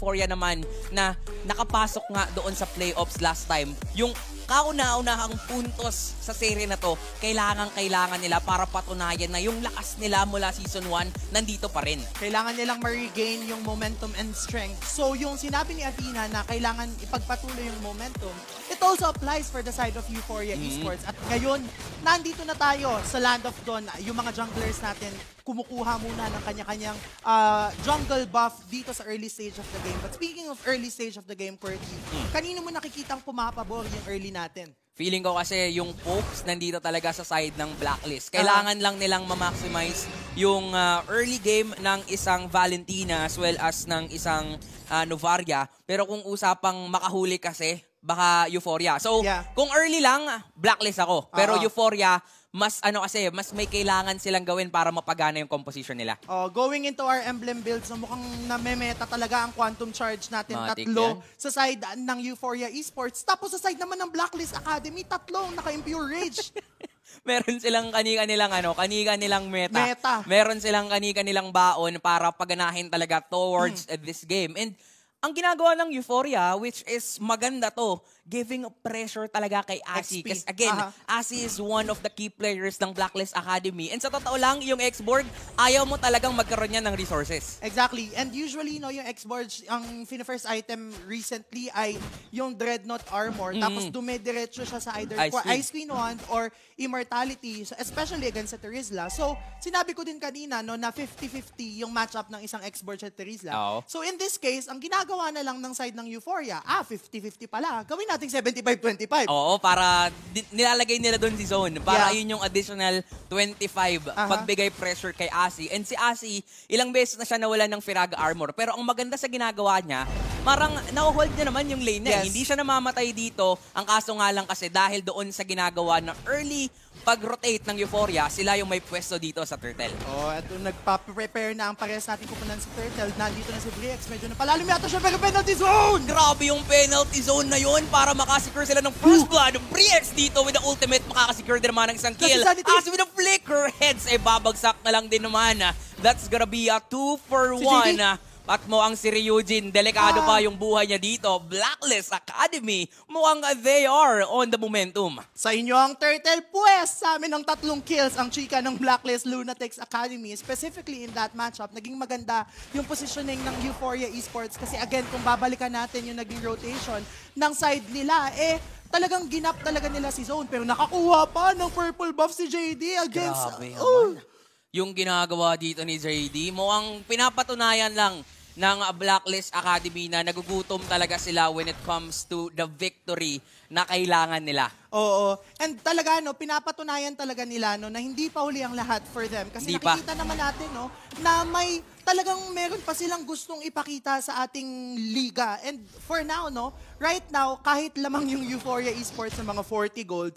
Euphoria naman na nakapasok nga doon sa playoffs last time. Yung kauna-unahang puntos sa serie na to, kailangan nila para patunayan na yung lakas nila mula Season 1 nandito pa rin. Kailangan nilang ma-regain yung momentum and strength. So yung sinabi ni Athena na kailangan ipagpatuloy yung momentum, it also applies for the side of Euphoria Esports. At ngayon, nandito na tayo sa Land of Dawn. Yung mga junglers natin, kumukuha muna ng kanya-kanyang jungle buff dito sa early stage of the game. But speaking of early stage of the game, Quirky, kanino mo nakikitang pumapabor yung early natin? Feeling ko kasi yung Popes nandito talaga sa side ng Blacklist. Kailangan lang nilang ma-maximize yung early game ng isang Valentina as well as ng isang Novaria. Pero kung usapang makahuli kasi, baka Euphoria. So, kung early lang, Blacklist ako. Pero Euphoria, mas mas may kailangan silang gawin para mapagana yung composition nila. Going into our emblem builds, mukhang namemeta talaga ang Quantum Charge natin. Matik tatlo yan. sa side ng Euphoria Esports. Tapos sa side naman ng Blacklist Academy, tatlong naka-Impure Rage. Meron silang kani-kanilang meta. Meron silang kani-kanilang baon para paganahin talaga towards this game. And ang ginagawa ng Euphoria, which is maganda to, giving pressure talaga kay Asi. Kasi again, Asi is one of the key players ng Blacklist Academy. And sa totoo lang, yung X-Board, ayaw mo talagang magkaroon niya ng resources. Exactly. And usually, no, yung X-Board, ang first item recently ay yung Dreadnought Armor. Tapos dumidiretso siya sa either Ice Queen Wand or Immortality, especially against sa Terizla. So, sinabi ko din kanina no, na 50-50 yung matchup ng isang X-Board sa Terizla. So, in this case, ang ginagawa na lang ng side ng Euphoria, 50-50 pala. Gawin natin 75-25. Oo, para nilalagay nila doon si Zone. Para yun yung additional 25 pagbigay pressure kay Asi. And si Asi, ilang beses na siya nawala ng Firaga Armor. Pero ang maganda sa ginagawa niya, parang na-hold niya naman yung lane niya. Hindi siya namamatay dito. Ang kaso nga lang kasi dahil doon sa ginagawa na early pag-rotate ng Euphoria, sila yung may pwesto dito sa Turtle. Eto nagpa-prepare na ang parehas natin pupunan sa Turtle. Nandito na si Brix. Medyo napalalim yata siya pero penalty zone! Grabe yung penalty zone na yun para makasecure sila ng first blood. Brix dito with the ultimate, makakasecure din naman ng isang kill. As with the flicker, heads ay babagsak na lang din naman. That's gonna be a 2 for 1. At mukhang si Ryujin, delikado pa yung buhay niya dito. Blacklist Academy, mukhang they are on the momentum. Sa inyo ang Turtle, pues sa amin ang 3 kills ang chika ng Blacklist Lunatics Academy. Specifically in that matchup, naging maganda yung positioning ng Euphoria Esports. Kasi again, kung babalikan natin yung naging rotation ng side nila, talagang ginap talaga nila si Zone. Pero nakakuha pa ng purple buff si JD against... Grabe naman. Yung ginagawa dito ni JD, mukhang pinapatunayan lang ng Blacklist Academy na nagugutom talaga sila when it comes to the victory na kailangan nila. Oo. And talaga, no, pinapatunayan talaga nila no, na hindi pa huli ang lahat for them. Kasi nakikita naman natin no, na may talagang meron pa silang gustong ipakita sa ating liga. And for now, no, right now, kahit lamang yung Euphoria Esports ng mga 40 gold,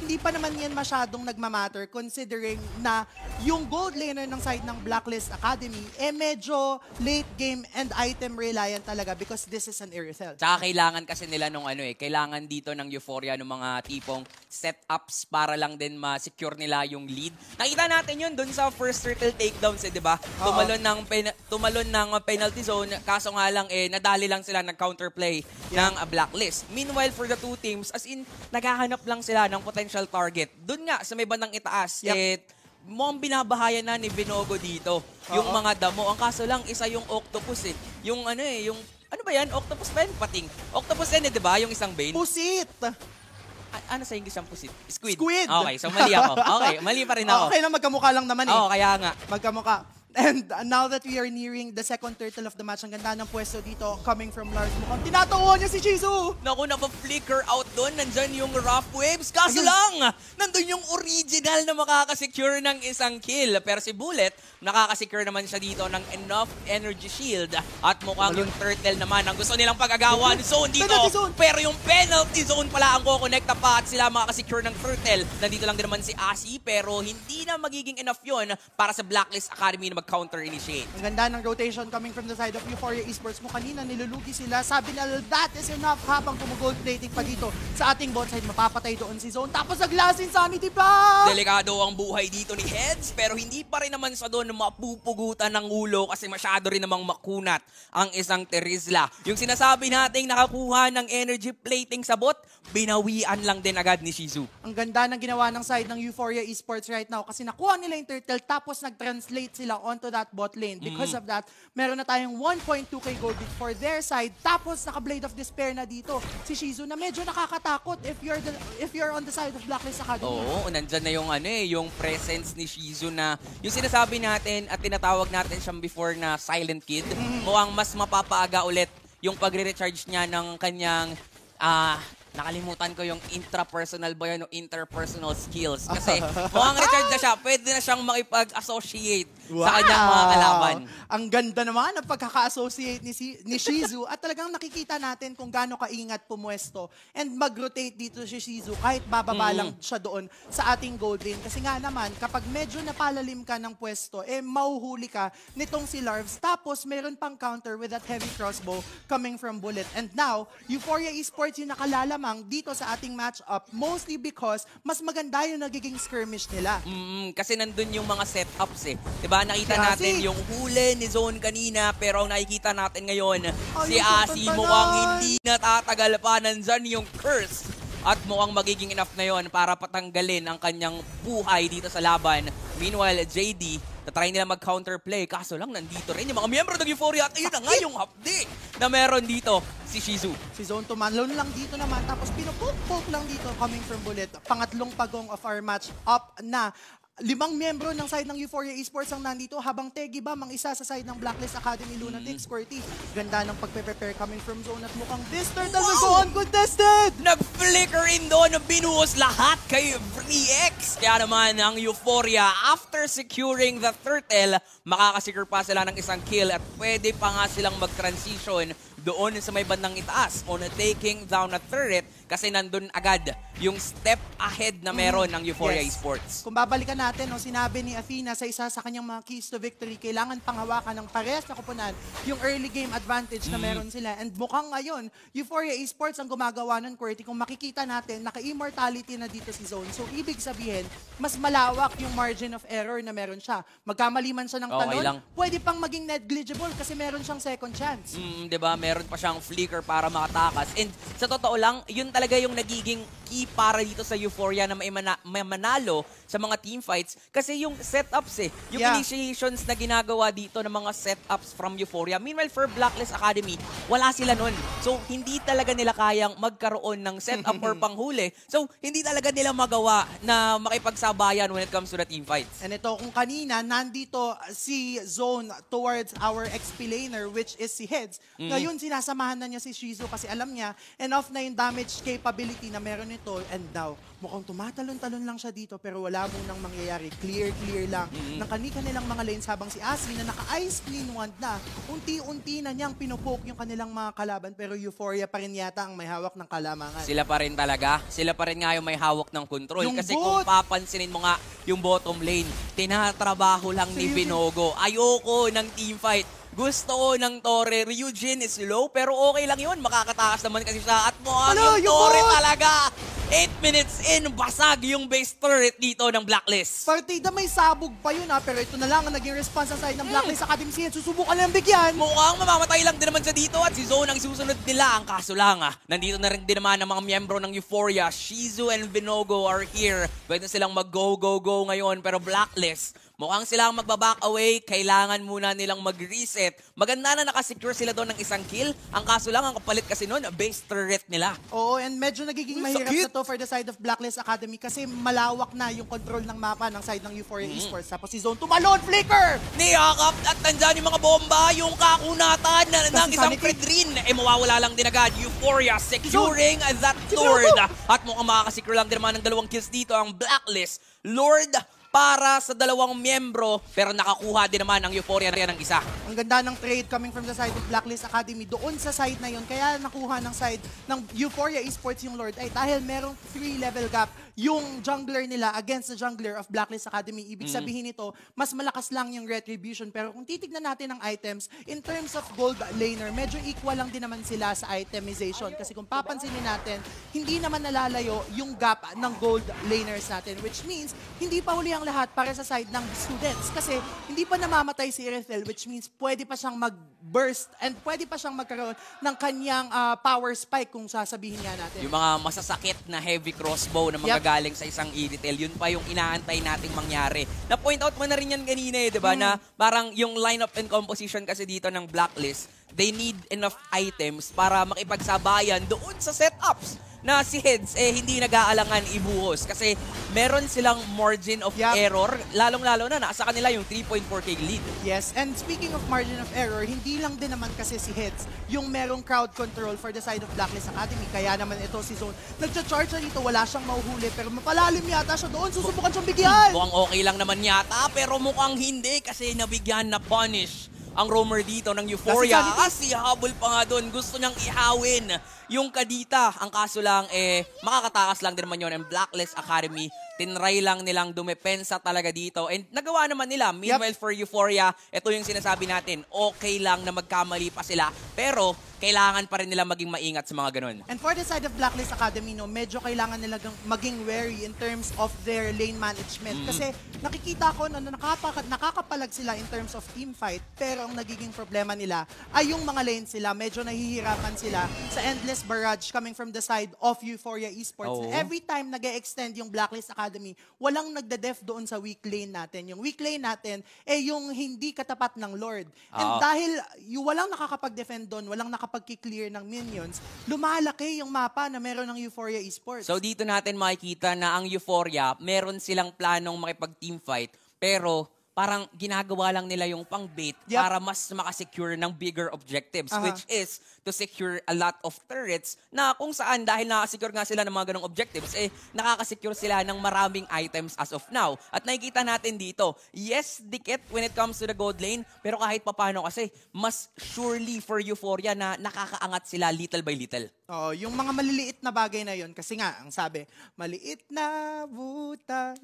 hindi pa naman yan masyadong nagmamatter considering na yung gold laner ng side ng Blacklist Academy, medyo late game and item reliant talaga because this is an Irithel. Tsaka kailangan kasi nila nung kailangan dito ng Euphoria ng mga tipong setups para lang din ma-secure nila yung lead. Nakita natin yun dun sa first turtle takedowns, di ba? Tumalon ng penalty zone, kaso nga lang nadali lang sila ng counterplay ng Blacklist. Meanwhile, for the two teams, as in, naghahanap lang sila ng potential target. Doon nga, sa may bandang itaas, mukhang binabahayan na ni Binogo dito. Yung mga damo. Ang kaso lang, isa yung octopus Yung yung, ano ba yan? Octopus ba yan? Pating. Octopus yan di ba? Yung isang Bane. Pusit! Ano sa English ang pusit? Squid. Squid! Okay, so mali ako. Okay, mali pa rin ako. Okay lang, magkamukha lang naman Oo, kaya nga. Magkamukha. And now that we are nearing the second turtle of the match, ang ganda ng pwesto dito coming from Lars. Mukhang tinatawa niya si Chizu! Naku, napa-flicker out doon. Nandyan yung rough waves. Kaso lang, nandun yung original na makakasecure ng isang kill. Pero si Bullet, nakakasecure naman siya dito ng enough energy shield. At mukhang yung turtle naman ang gusto nilang pag-agawan. Zone dito. Pero yung penalty zone pala ang kukonekta pa at sila makakasecure ng turtle. Nandito lang din naman si Asi pero hindi na magiging enough yun para sa Blacklist Academy na mag-counter-initiate. Ang ganda ng rotation coming from the side of Euphoria Esports. Kung kanina nilulugi sila, sabi nila that is enough habang kumugold plating pa dito sa ating bot side. Mapapatay doon si Zone. Tapos nag-last insanity block! Delikado ang buhay dito ni Heads, pero hindi pa rin naman sa doon mapupugutan ng ulo kasi masyado rin namang makunat ang isang Terizla. Yung sinasabi nating nakakuha ng energy plating sa bot, binawian lang din agad ni Shizu. Ang ganda ng ginawa ng side ng Euphoria Esports right now kasi nakuha nila yung turtle tapos nag-translate sila onto that bot lane. Because of that, meron na tayong 1.2k gold for their side. Tapos naka-Blade of Despair na dito si Shizu na medyo nakakatakot if you're on the side of Blacklist Academy. Oo, nandyan na yung yung presence ni Shizu na yung sinasabi natin at tinatawag natin siyang before na silent kid. Mukhang mas mapapaaga ulit yung pagre-recharge niya ng kanyang nakalimutan ko yung intrapersonal ba yan o interpersonal skills. Kasi mukhang recharge na siya, pwede na siyang makipag-associate sa kanyang mga kalaban. Ang ganda naman ng pagkaka-associate ni Shizu at talagang nakikita natin kung gaano kaingat pumwesto and mag-rotate dito si Shizu kahit bababa lang siya doon sa ating gold lane. Kasi nga naman, kapag medyo napalalim ka ng pwesto, mauhuli ka nitong si Larves. Tapos meron pang counter with that heavy crossbow coming from Bullet. And now, Euphoria Esports yung nakalalamang dito sa ating match-up mostly because mas maganda yung nagiging skirmish nila. Kasi nandun yung mga setups eh. Diba? Nakita natin yung huli ni Zone kanina pero ang nakikita natin ngayon si Asi mukhang hindi natatagal pa. Nandyan yung curse at mukhang magiging enough na yon para patanggalin ang kanyang buhay dito sa laban. Meanwhile, JD, tatry nila mag-counterplay. Kaso lang, nandito rin yung mga miyembro ng Euphoria. At ayun na nga yung hapdi na meron dito si Shizu. Si Zone tumalon lang dito naman. Tapos pinupoke lang dito coming from Bullet. Pangatlong pagong of our match up na. 5 miyembro ng side ng Euphoria Esports ang nandito habang Tegi Bam ang isa sa side ng Blacklist Academy Lunatics. Squirty, ganda ng pagpe-prepare coming from Zone at mukhang this turtle will go uncontested! Nag-flicker in doon, binuhos lahat kay VX. Kaya naman ang Euphoria, after securing the turtle, makakasecure pa sila ng isang kill at pwede pa nga silang mag-transition doon sa may bandang itaas on taking down a turret kasi nandun agad yung step ahead na meron ng Euphoria Esports. Kung babalikan natin, sinabi ni Athena sa isa sa kanyang mga keys to victory, kailangan panghawakan ng parehas na kupunan yung early game advantage na meron sila. And mukhang ngayon, Euphoria Esports ang gumagawa ng QWERTY. Kung makikita natin, naka-immortality na dito si Zone. So, ibig sabihin, mas malawak yung margin of error na meron siya. Magkamali man siya ng talon, pwede pang maging negligible kasi meron siyang second chance. Diba? Meron pa siyang flicker para makatakas. And sa totoo lang, yun talaga yung nagiging key para dito sa Euphoria na may manalo sa mga team fights. Kasi yung setups yung initiations na ginagawa dito ng mga setups from Euphoria. Meanwhile, for Blacklist Academy, wala sila nun. So, hindi talaga nila kayang magkaroon ng setup or panghuli. So, hindi talaga nila magawa na makipagsabayan when it comes to the team fights. And ito, kung kanina, nandito si Zone towards our XP laner, which is si Heads. Ngayon, sinasamahan na niya si Shizu kasi alam niya, enough na yung damage capability na meron ito. And now, mukhang tumatalon-talon lang siya dito pero wala munang mangyayari. Clear lang ng kanilang mga lanes habang si Asri na naka-ice clean wand na. Unti-unti na niyang pinupoke yung kanilang mga kalaban pero Euphoria pa rin yata ang may hawak ng kalamangan. Sila pa rin talaga. Sila pa rin nga yung may hawak ng control. Kasi kung papansinin mo nga yung bottom lane, tinatrabaho lang ni Binogo. Ayoko ng teamfight. Gusto ko ng Torre. Ryujin is low, pero okay lang yun. Makakatakas naman kasi siya. At mukhang yung Torre talaga. 8 minutes in, basag yung base turret dito ng Blacklist. Partida may sabog pa yun pero ito na lang ang naging response sa side ng Blacklist Academy. Susubukan lang bigyan. Mukhang mamamatay lang din naman siya dito at si Zone ang susunod nila. Ang kaso lang nandito na rin din naman ang mga miyembro ng Euphoria. Shizu and Binogo are here. Pwede silang mag-go ngayon pero Blacklist, mukhang sila ang magbaback away. Kailangan muna nilang mag-reset. Maganda na nakasecure sila doon ng isang kill. Ang kaso lang, ang kapalit kasi noon, base turret nila. Oo, and medyo nagiging mahirap na to for the side of Blacklist Academy kasi malawak na yung control ng mapa ng side ng Euphoria Esports. Tapos si Zone tumalon, flicker! Niyakap at nandyan yung mga bomba, yung kakunatan ng isang Fredrin. Mawawala lang din agad. Euphoria securing that Lord. At mukhang makakasecure lang din naman ng 2 kills dito ang Blacklist. Lord para sa 2 miyembro, pero nakakuha din naman ang Euphoria na yan ng isa. Ang ganda ng trade coming from the side of Blacklist Academy. Doon sa side na yun, kaya nakuha ng side ng Euphoria Esports yung Lord ay dahil merong 3 level gap yung jungler nila against the jungler of Blacklist Academy. Ibig sabihin nito, mas malakas lang yung retribution. Pero kung titignan natin ang items, in terms of gold laner, medyo equal lang din naman sila sa itemization. Kasi kung papansinin natin, hindi naman nalalayo yung gap ng gold laners natin. Which means, hindi pa huli ang lahat para sa side ng students. Kasi hindi pa namamatay si Irithel, which means pwede pa siyang mag-burst and pwede pa siyang magkaroon ng kanyang power spike kung sasabihin nga natin. Yung mga masasakit na heavy crossbow na magagaling sa isang Irithel, yun pa yung inaantay nating mangyari. Na-point out mo na rin yan kanina eh, di ba? Na parang yung lineup and composition kasi dito ng Blacklist, they need enough items para makipagsabayan doon sa setups na si Heads hindi nag-aalangan ibuhos kasi meron silang margin of error, lalong-lalo na nasa kanila yung 3.4k lead. Yes, and speaking of margin of error, hindi lang din naman kasi si Heads yung merong crowd control for the side of Blacklist Academy. Kaya naman ito si Zone, nagcha-charge na dito, wala siyang mahuhuli pero mapalalim yata siya doon, susubukan siyang bigyan. Mukhang okay lang naman yata pero mukhang hindi kasi nabigyan na punish ang roamer dito ng Euphoria. Kasi habol pa nga doon. Gusto niyang ihawin yung Kadita. Ang kaso lang, makakatakas lang din naman yun. And Blacklist Academy, tinry lang nilang dumepensa talaga dito. And nagawa naman nila. Meanwhile, for Euphoria, ito yung sinasabi natin. Okay lang na magkamali pa sila. Pero, kailangan pa rin nila maging maingat sa mga ganun. And for the side of Blacklist Academy, no, medyo kailangan nila maging wary in terms of their lane management. Kasi nakikita ko na nakakapalag sila in terms of team fight, pero ang nagiging problema nila ay yung mga lanes sila. Medyo nahihirapan sila sa endless barrage coming from the side of Euphoria Esports. Every time nag-e-extend yung Blacklist Academy, walang nagde-def doon sa weak lane natin. Yung weak lane natin, yung hindi katapat ng Lord. And dahil walang nakakapag-defend doon, walang nakapag-clear ng minions, lumalaki yung mapa na meron ng Euphoria Esports. So dito natin makikita na ang Euphoria, meron silang planong makipag-teamfight, pero parang ginagawa lang nila yung pang-bait para mas makasecure ng bigger objectives, which is to secure a lot of turrets na kung saan dahil nakasecure nga sila ng mga ganong objectives, nakakasecure sila ng maraming items as of now. At nakikita natin dito, yes, dikit when it comes to the gold lane, pero kahit papano kasi, mas surely for Euphoria na nakakaangat sila little by little. Yung mga maliliit na bagay na yun, kasi nga, ang sabi, maliit na butas,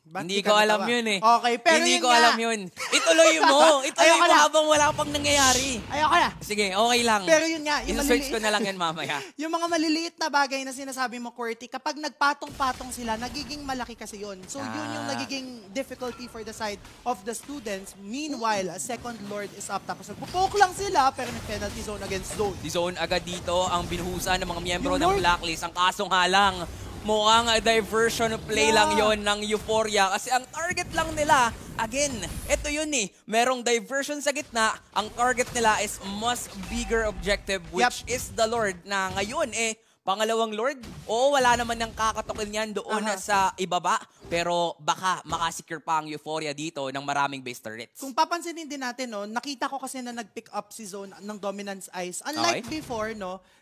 Hindi ko alam yun eh. Okay, pero hindi ko alam yun. Ituloy mo. Ituloy mo habang wala pang nangyayari. Ayoko na. Sige, okay lang. Pero yun nga, yung search ko na lang yan mamaya. Yung mga maliliit na bagay na sinasabi mo, Qwerty, kapag nagpatong-patong sila, nagiging malaki kasi yun. So yun yung nagiging difficulty for the side of the students. Meanwhile, a second Lord is up. Tapos nagpupoke lang sila, pero nag-penalty zone against Zone. Di Zone agad dito ang binuhusan ng mga miyembro ng Blacklist. Ang kaso nga lang, mukhang diversion play lang yon ng Euphoria kasi ang target lang nila, again, ito yun merong diversion sa gitna, ang target nila is much bigger objective which is the Lord na ngayon pangalawang Lord, wala naman ng kakatokin yan doon sa ibaba. Pero baka makasecure pa ang Euphoria dito ng maraming base turrets. Kung papansinin din natin, nakita ko kasi na nag-pick up si Zone ng Dominance Ice. Unlike before,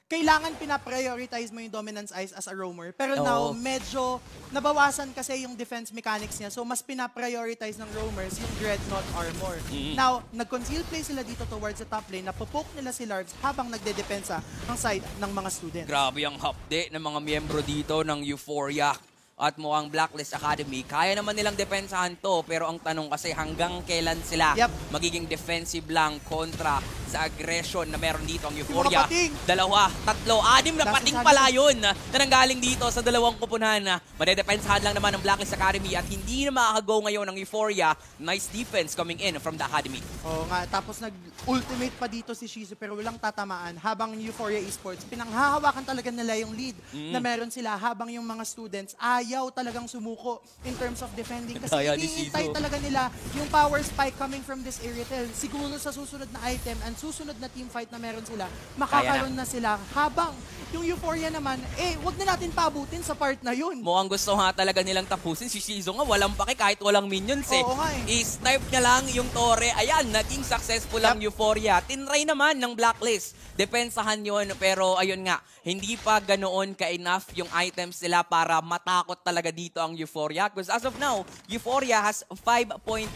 kailangan pinaprioritize mo yung Dominance Ice as a roamer. Pero now, medyo nabawasan kasi yung defense mechanics niya. So, mas pinaprioritize ng roamers yung Dreadnought Armor. Now, nag-conceal play sila dito towards the top lane. Napopoke nila si Larves habang nagdedepensa ang side ng mga students. Grabe ang hapde ng mga miyembro dito ng Euphoria. At mukhang Blacklist Academy, kaya naman nilang depensahan to. Pero ang tanong kasi hanggang kailan sila magiging defensive lang kontra sa aggression na meron dito ang Euphoria. Dalawa, tatlo, anim na pating pala yun na nanggaling dito sa dalawang kupunan. Madedepensahan lang naman ng Blacklist Academy at hindi na makakago ngayon ng Euphoria. Nice defense coming in from the Academy. Oo nga, tapos nag-ultimate pa dito si Shizu pero walang tatamaan habang Euphoria Esports, pinanghahawakan talaga nila yung lead na meron sila habang yung mga students ayaw talagang sumuko in terms of defending kasi iniintay talaga nila yung power spike coming from this Irithel. Siguro sa susunod na item and susunod na team fight na meron sila, makakaroon na sila habang yung Euphoria naman, wag na natin paabutin sa part na yun. Mukhang gusto nga talaga nilang tapusin. Si Shizu nga, walang pake kahit walang minions Oo nga I-snipe niya lang yung Torre. Ayan, naging successful ang Euphoria. Tinry naman ng Blacklist. Depensahan yun, pero ayun nga, hindi pa ganoon ka-enough yung items nila para matakot talaga dito ang Euphoria. Because as of now, Euphoria has 5.8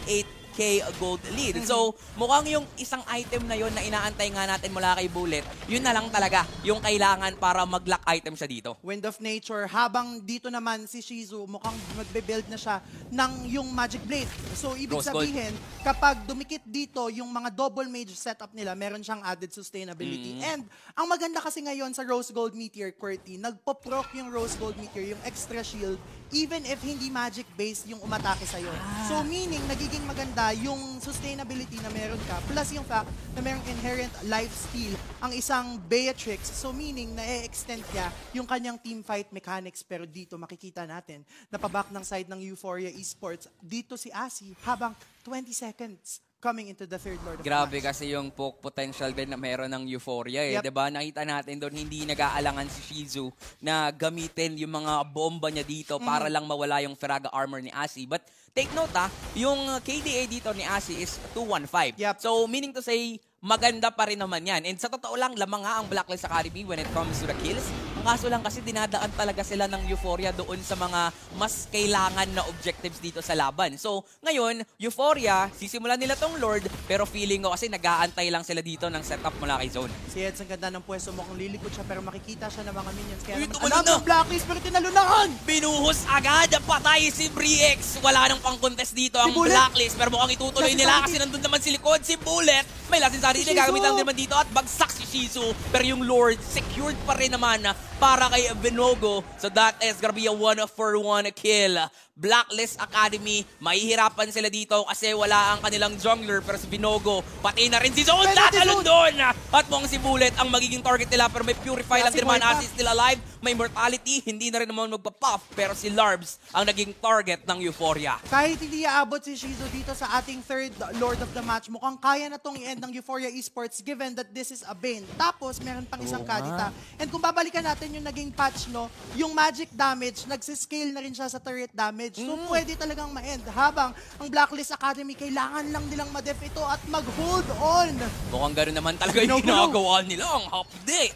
2.5k gold lead. So, mukhang yung isang item na yon na inaantay nga natin mula kay Bullet, yun na lang talaga yung kailangan para mag-lock item siya dito. Wind of Nature, habang dito naman si Shizu mukhang magbe-build na siya ng yung Magic Blade. So, ibig sabihin, kapag dumikit dito yung mga double mage setup nila, meron siyang added sustainability. And, ang maganda kasi ngayon sa Rose Gold Meteor, QWERTY, nagpo-proc yung Rose Gold Meteor, yung extra shield, even if hindi magic based yung umatake sa'yo. So meaning, nagiging maganda yung sustainability na meron ka, plus yung fact na merong inherent life steal ang isang Beatrix. So meaning, na-extend niya yung kanyang team fight mechanics. Pero dito makikita natin, na paback ng side ng Euphoria Esports, dito si Asi habang 20 seconds coming into the third Lord of Grabe the match. kasi yung poke potential din na meron ng Euphoria eh. Yep. Diba? Nakita natin doon hindi nag-aalangan si Shizu na gamitin yung mga bomba niya dito para lang mawala yung Firaga armor ni Asi. But take note yung KDA dito ni Asi is 215. Yep. So meaning to say, maganda pa rin naman yan. And sa totoo lang, lamang nga ang Blacklist Academy when it comes to the kills. Ang kaso lang kasi dinadaan talaga sila ng Euphoria doon sa mga mas kailangan na objectives dito sa laban. So, ngayon, Euphoria, sisimulan nila tong Lord, pero feeling ko kasi nag-aantay lang sila dito ng setup mula kay Zone. Si Eds, ang ganda ng pwesto, mukhang lilikod siya pero makikita siya ng mga minions. Kaya Uy, naman, tumalon alam na! ng Blacklist pero tinalunahan! Binuhos agad, patay si Briex. Wala nang pang-contest dito ang Bullet. Blacklist, pero mukhang itutuloy Kasi nila sa- kasi nandun naman si likod, si Bullet. May lasin sa Si rin, gagamit lang Shizu. naman dito at bagsak si Shizu. Pero yung Lord, secured pa rin naman para kay Binogo. So that is gonna be a 1-for-1 kill. Blacklist Academy, mahihirapan sila dito kasi wala ang kanilang jungler, pero si Binogo, pati na rin si Zone, Penalty tatalon zone. doon! At mukhang si Bullet ang magiging target nila, pero may Purify lang Si din naman, Moita. Asi still alive, may Immortality, hindi na rin naman magpa-puff, pero si Larbs ang naging target ng Euphoria. Kahit hindi aabot si Shizu dito sa ating third Lord of the Match, mukhang kaya na tong i-end ng Euphoria Esports given that this is a Bane. Tapos, meron pang isang Kadita. And kung babalikan natin yung naging patch, no, yung magic damage, nagsiscale na rin siya sa turret damage. So, pwede talagang ma-end. Habang ang Blacklist Academy, kailangan lang nilang ma-def ito at mag-hold on. Mukhang gano'n naman talaga yung Binogo. ginagawa nila, ang hapde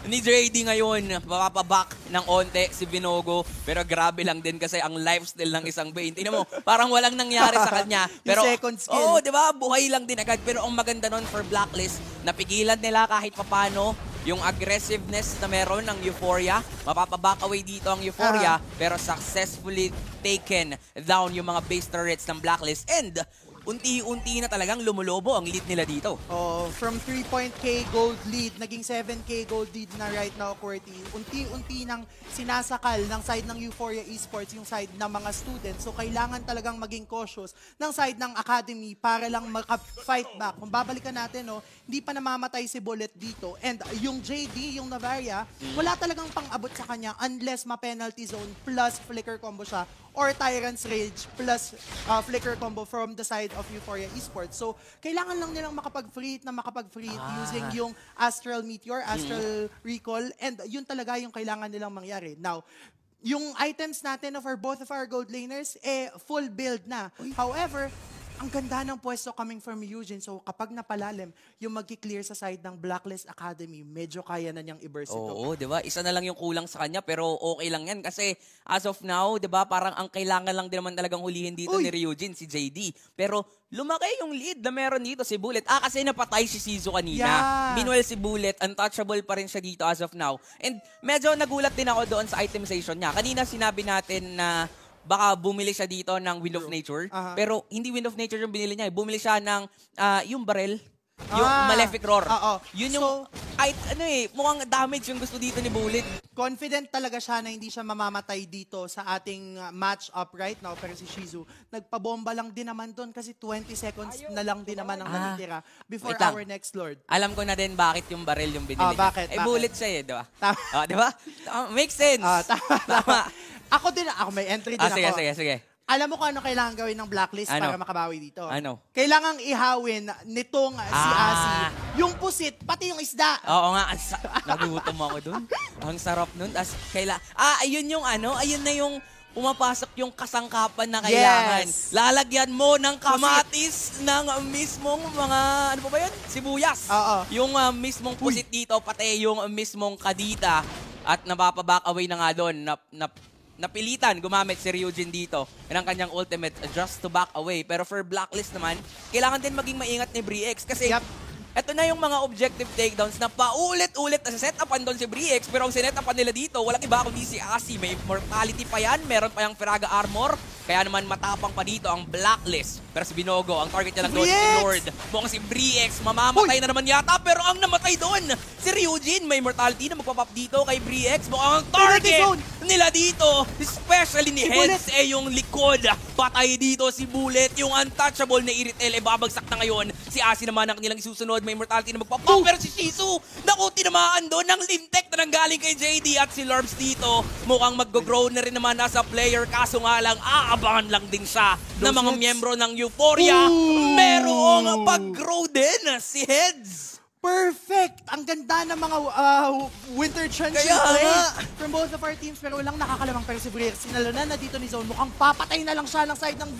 ni JD ngayon, mapapaback ng onte si Binogo, pero grabe lang din kasi ang lifestyle ng isang Bane. Tingnan mo, parang walang nangyari sa kanya. Pero, Yung second skill. Oo, di ba? Buhay lang din agad. Pero ang maganda nun for Blacklist, napigilan nila kahit papano yung aggressiveness na meron ng Euphoria. Mapapaback away dito ang Euphoria, pero successfully taken down yung mga base turrets ng Blacklist. And unti-unti na talagang lumulobo ang lead nila dito. Oh, from 3.k gold lead, naging 7k gold lead na right now, QWERTY. Unti-unti nang sinasakal ng side ng Euphoria Esports, yung side ng mga students. So, kailangan talagang maging cautious ng side ng academy para lang maka-fight back. Kung babalikan natin, no, hindi pa namamatay si Bullet dito. And yung JD, yung Navaria, wala talagang pang-abot sa kanya unless ma-penalty zone plus flicker combo siya or Tyrant's Rage plus flicker combo from the side of Euphoria Esports. So, kailangan lang nilang makapag-free using yung Astral Meteor, Astral Recall, and yun talaga yung kailangan nilang mangyari. Now, yung items natin both of our gold laners, full build na. However, ang ganda ng pwesto coming from Eugene. So, kapag napalalim, yung magki-clear sa side ng Blacklist Academy, medyo kaya na niyang i-burst ito. Oo, di ba? Isa na lang yung kulang sa kanya, pero okay lang yan. Kasi as of now, di ba, parang ang kailangan lang din naman talagang hulihin dito ni Ryujin, si JD. Pero lumaki yung lead na meron dito si Bullet. Kasi napatay si Shizu kanina. Yeah. Meanwhile, si Bullet, untouchable pa rin siya dito as of now. And medyo nagulat din ako doon sa itemization niya. Kanina sinabi natin na baka bumili siya dito ng Wind of Nature. Pero hindi Wind of Nature yung binili niya. Bumili siya ng yung barrel. Yung Malefic Roar. Yun yung, mukhang damage yung gusto dito ni Bullet. Confident talaga siya na hindi siya mamamatay dito sa ating match-up right now. Pero si Shizu, nagpabomba lang din naman doon kasi 20 seconds na lang din naman ang natitira before Wait lang. our next Lord. Alam ko na din bakit yung barrel yung binili niya. Bakit? Bullet siya di ba? Tama. Di ba? Makes sense. Tama. Ako may entry din ako. Sige. Alam mo kung ano kailangan gawin ng Blacklist Ano? para makabawi dito? Ano? Kailangang ihawin nitong si Asi. Yung pusit, pati yung isda. Oo nga, nagugutom ako dun. Ang sarap nun. Ayun yung ayun na yung pumapasok yung kasangkapan na kailangan. Yes. Lalagyan mo ng kamatis ng mismong mga, ano pa ba yun? Sibuyas. Oo. Yung mismong pusit dito, pati yung mismong kadita. At napapaback away na nga doon. napilitan gumamit si Ryujin dito ng kanyang ultimate just to back away. Pero for Blacklist naman, kailangan din maging maingat ni Briex kasi eto na yung mga objective takedowns na paulit-ulit na set-upan doon si Briex, pero ang sinet-upan nila dito, walang iba kundi si Asi. May mortality pa yan, meron pa yung Firaga Armor, kaya naman matapang pa dito ang Blacklist. Pero si Binogo, ang target niya lang doon si Lord. Mukhang si Briex, mamamatay na naman yata, pero ang namatay doon, si Ryujin. May mortality na magpapap dito kay Briex. Mukhang ang target nila dito, especially ni Heads, yung likod. Patay dito si Bullet, yung untouchable na Iritel, babagsak na ngayon. Si Asi naman ang kanilang isusunod, may mortality na magpapap, pero si Shizu, naku, tinamaan doon ng Limtek na nanggaling kay JD at si Lorbs dito. Mukhang mag-grow na rin naman nasa player, kaso nga lang, aabangan lang din siya ng mga miyembro ng Euphoria. Merong pag-grow din si Heads. Perfect! Ang ganda ng mga winter transition play from both of our teams, pero walang nakakalabang. Pero si Briex, sinalunan na dito ni Zone. Mukhang papatay na lang siya ng side ng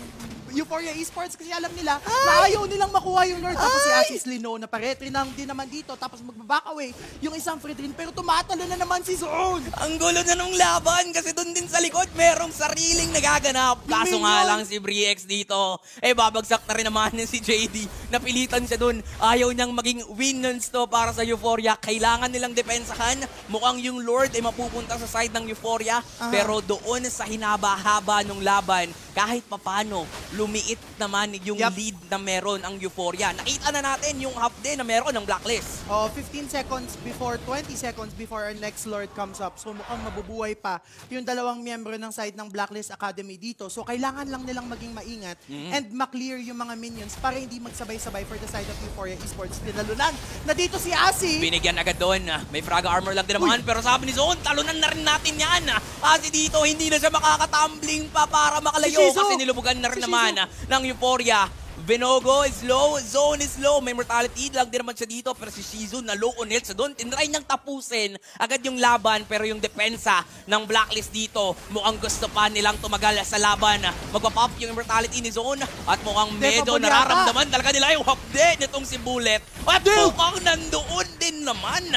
Euphoria Esports kasi alam nila na ayaw nilang makuha yung Lord. Tapos si Asis Lino na paretry din naman dito. Tapos mag-back away yung isang Fredrin. Pero tumatalo na naman si Zone. Ang gulo na nung laban kasi doon din sa likod merong sariling nagaganap. Kaso nga lang si Briex dito, babagsak na rin naman si JD. Napilitan siya doon. Ayaw niyang maging win-nuns to para sa Euphoria. Kailangan nilang depensahan. Mukhang yung Lord ay mapupunta sa side ng Euphoria. Pero doon sa hinaba-haba nung laban, kahit papano, lumiit naman yung lead na meron ang Euphoria. Nakita na natin yung half day na meron ng Blacklist. 15 seconds before, 20 seconds before our next Lord comes up. So mukhang mabubuhay pa yung dalawang miyembro ng side ng Blacklist Academy dito. So kailangan lang nilang maging maingat and maklear yung mga minions para hindi magsabay-sabay for the side of Euphoria Esports. Tinalunan na dito si Asi. Binigyan agad doon. May Firaga Armor lang din naman. Pero sabi ni Zone, talunan na rin natin yan. Kasi dito hindi na siya makakatumbling pa para makalayo. Kasi nilubugan na rin naman ng Euphoria. Binogo is low, Zone is low, may mortality lang din naman siya dito, pero si Shizu na low on health. So doon, tinry niyang tapusin agad yung laban, pero yung depensa ng Blacklist dito, mukhang gusto pa nilang tumagal sa laban. Magpapop yung mortality ni Zone at mukhang medyo nararamdaman talaga nila yung hapde nitong si Bullet. At mukhang nandoon din naman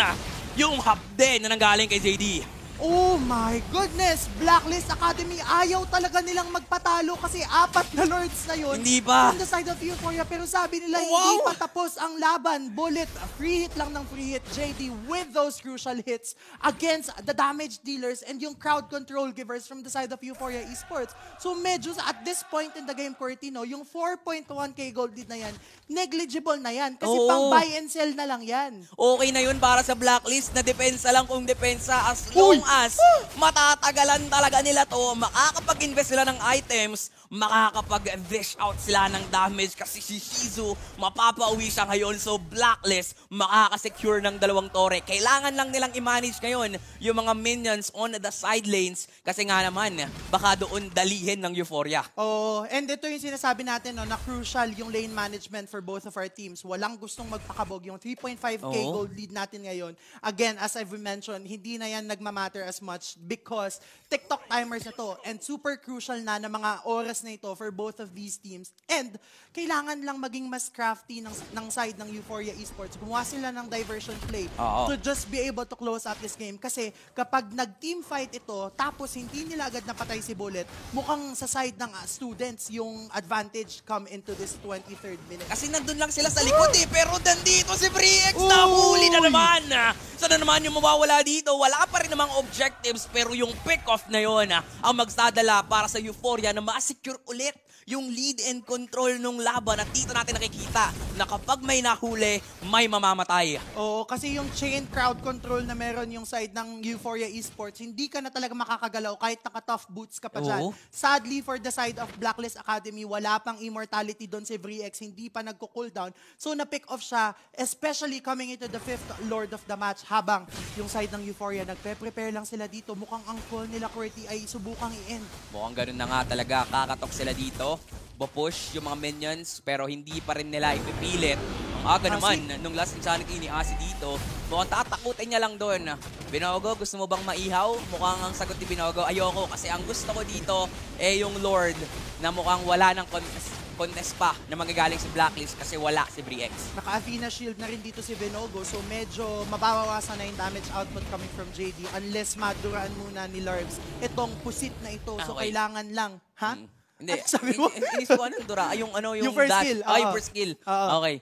yung hapde na nanggaling kay JD. Oh my goodness! Blacklist Academy, ayaw talaga nilang magpatalo kasi 4 na Lords na yun. Hindi ba? On the side of Euphoria, pero sabi nila hindi pa tapos ang laban. Bullet, free hit lang ng free hit. JD with those crucial hits against the damage dealers and yung crowd control givers from the side of Euphoria Esports. So medyo at this point in the game, Cortino, yung 4.1k gold lead na yan, negligible na yan. Kasi pang buy and sell na lang yan. Okay na yun para sa Blacklist na depensa lang kung depensa as long as matatagalan talaga nila to, makakapag-invest sila ng items, makakapag-dish out sila ng damage kasi si Shizu mapapauwi siya ngayon. So Blacklist makakasecure ng 2 tore. Kailangan lang nilang i-manage ngayon yung mga minions on the side lanes kasi nga naman baka doon dalihin ng Euphoria. Oh, and ito yung sinasabi natin na crucial yung lane management for both of our teams. Walang gustong magpakabog. Yung 3.5k gold lead natin ngayon. Again, as I've mentioned, hindi na yan nagmamatter as much because TikTok timers na to and super crucial na mga oras na ito for both of these teams. And kailangan lang maging mas crafty ng side ng Euphoria Esports. Gumawa sila ng diversion play to just be able to close out this game. Kasi kapag nag-team fight ito, tapos hindi nila agad napatay si Bullet, mukhang sa side ng students yung advantage come into this 23rd minute. Kasi nandun lang sila sa likod pero nandito si Briex na huli na naman. Sana naman yung mawawala dito, wala pa rin namang objectives pero yung pick-off na yun ang magsadala para sa Euphoria na ma-secure ulit yung lead and control nung laban. At dito natin nakikita na kapag may nahuli, may mamamatay. Oo, kasi yung chain crowd control na meron yung side ng Euphoria Esports, hindi ka na talaga makakagalaw kahit naka-tough boots ka pa dyan. Sadly, for the side of Blacklist Academy, wala pang immortality doon si Briex, hindi pa nagko-cooldown. So na-pick off siya, especially coming into the 5th Lord of the match, habang yung side ng Euphoria, nagpe-prepare lang sila dito. Mukhang ang call nila, Qwerty, ay subukang i-end. Mukhang ganun na nga talaga. Kakatok sila dito. Push yung mga minions pero hindi pa rin nila ipipilit. Ang aga naman nung last insanity ni Asi dito. Mukhang tatakutin niya lang doon. Binogo, gusto mo bang maihaw? Mukhang ang sagot ni Binogo, ayoko kasi ang gusto ko dito yung Lord na mukhang wala ng contest pa na magagaling si Blacklist kasi wala si Briex. Naka-Athena Shield na rin dito si Binogo, so medyo mababawasan na yung damage output coming from JD unless maduraan muna ni Larves itong pusit na ito. So Okay. kailangan lang, ha? Hindi, Ano sabi mo? inis ko anong dura? Yung first dash. skill. Ay, Oo. first skill. Oo. Okay.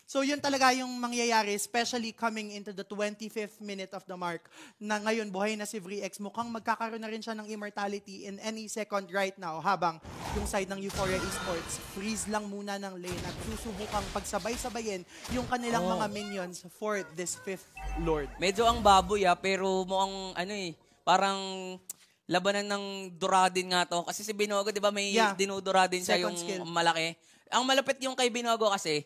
So yun talaga yung mangyayari, especially coming into the 25th minute of the mark, na ngayon buhay na si Vriex. Mukhang magkakaroon na rin siya ng immortality in any second right now, habang yung side ng Euphoria Esports, freeze lang muna ng lane at susubukang pagsabay-sabayin yung kanilang mga minions for this 5th Lord. Medyo ang baboy pero mukhang parang labanan ng Duradin nga to. Kasi si Binogo, di ba, may dinuduradin siya Second yung skill. malaki. Ang malapit yung kay Binogo kasi,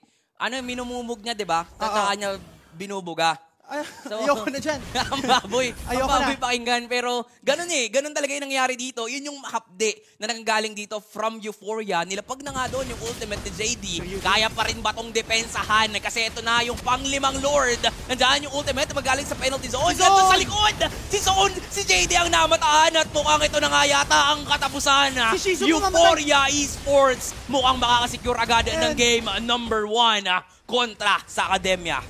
minumumog niya, di ba? Tataka niya binubuga. Ay, So, ayoko na dyan. ang baboy. Ayoko ang baboy na. pakinggan. Pero ganun ganun talaga yung nangyari dito. Yun yung hapde na nanggaling dito from Euphoria. Nilapag na nga doon yung ultimate ni JD. Kaya pa rin ba tong depensahan? Kasi ito na yung pang-limang Lord. Nandiyan yung ultimate na magaling sa penalty zone. Si Ganito Zone! sa likod. Si JD ang namataan at mukhang ito na nga yata ang katapusan. Si Shizu Euphoria Esports mukhang makakasecure agad ng And- game number 1 kontra sa Academia.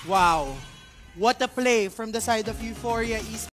Wow. What a play from the side of Euphoria Esports.